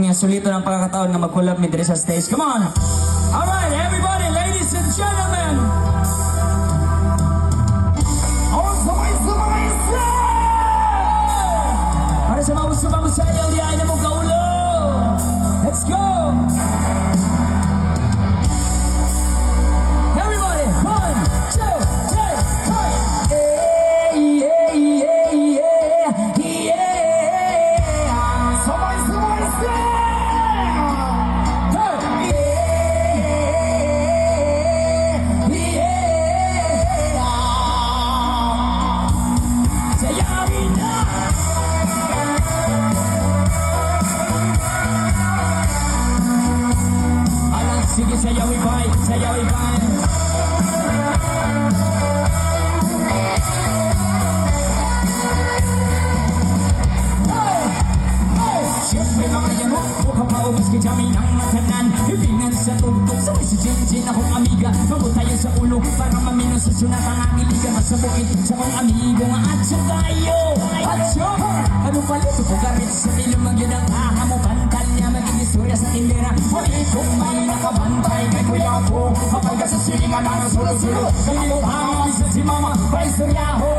nga sulito ng pagkakataon nga mag-collab mi dire sa stage. Come on! Alright, everybody, ladies and gentlemen! Oh, sabay-sabay sa! Para sa mga gusto sa iyo, di ay na mong kaulo! Let's go! Everybody, 1, 2, 3, 4! Yeah, yeah, yeah, yeah! Sabay-sabay sa! Sige, sayaw ibay, sayaw ibay. Siyempre mga yano, mukhang paubos kay Jami ng matanan. Ibingan sa tugtog, sabay si Jinjin akong amiga. Mabuti tayo sa ulo, para mamino sa sunat ang aming liga. Masabukit sa mga amigo nga at sa tayo. At siya, ano palito po karit sa ilong yun ang ahamo. Bantal niya maging istorya sa tindera. Huli kung may nakabantay kay kuya ko. Kapag ka sa silingan na nasulo-sulo. Kalimutan ang isa si mama, pa istoryaho.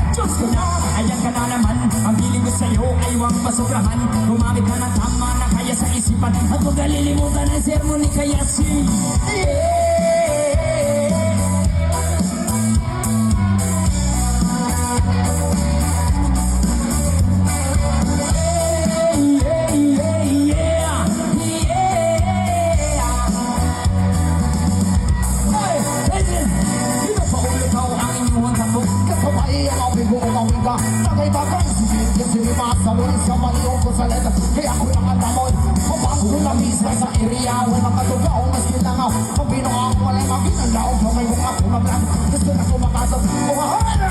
Diyos ko na, ayan ka na naman. Ang piling ko sa'yo ay huwag masobrahan. Gumamit ka ng tama na kaya sa isipan. At huwag kalilimutan ang sermon ni Kayasi. Kaya ako lang ang damon, kapag ko na mismo sa area. Walang katugaw, mas kinangaw. Pag binuang walay maginalaw, kamay kong ako maglang. Gusto na kumakasap, mga hana.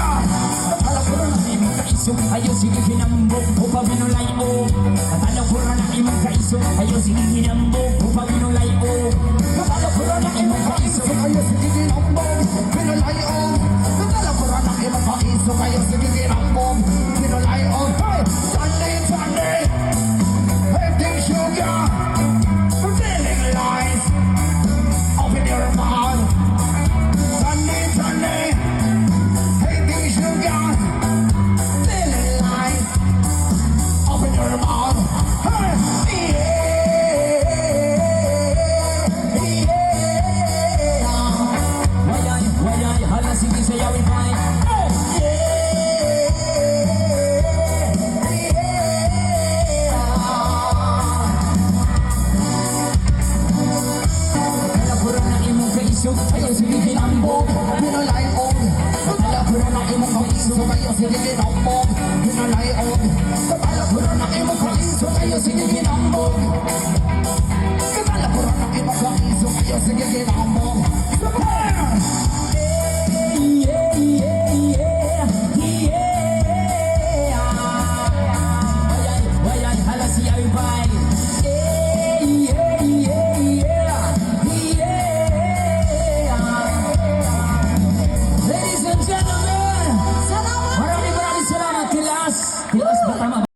Alam ko na imong kaiso, ayaw sige hinambog, upa binulay o. At alam ko na imong kaiso, ayaw sige hinambog, upa binulay o. At alam ko na imong kaiso, ayaw sige hinambog, binulay o. At alam ko na imong kaiso, ayaw sige hinambog, binulay o. Hey! Sunday, Sunday! Everything sugar, telling lies, open your mouth. Sunday, Sunday, everything sugar, telling lies, open your mouth. Hey, Wayay, wayay, hala sige sayaw ibay. ayaw sige hinambog, binulay o. Alam ko na imong kaiso, ayaw sige hinambog, binulay o. Alam ko na imong kaiso, ayaw sige hinambog,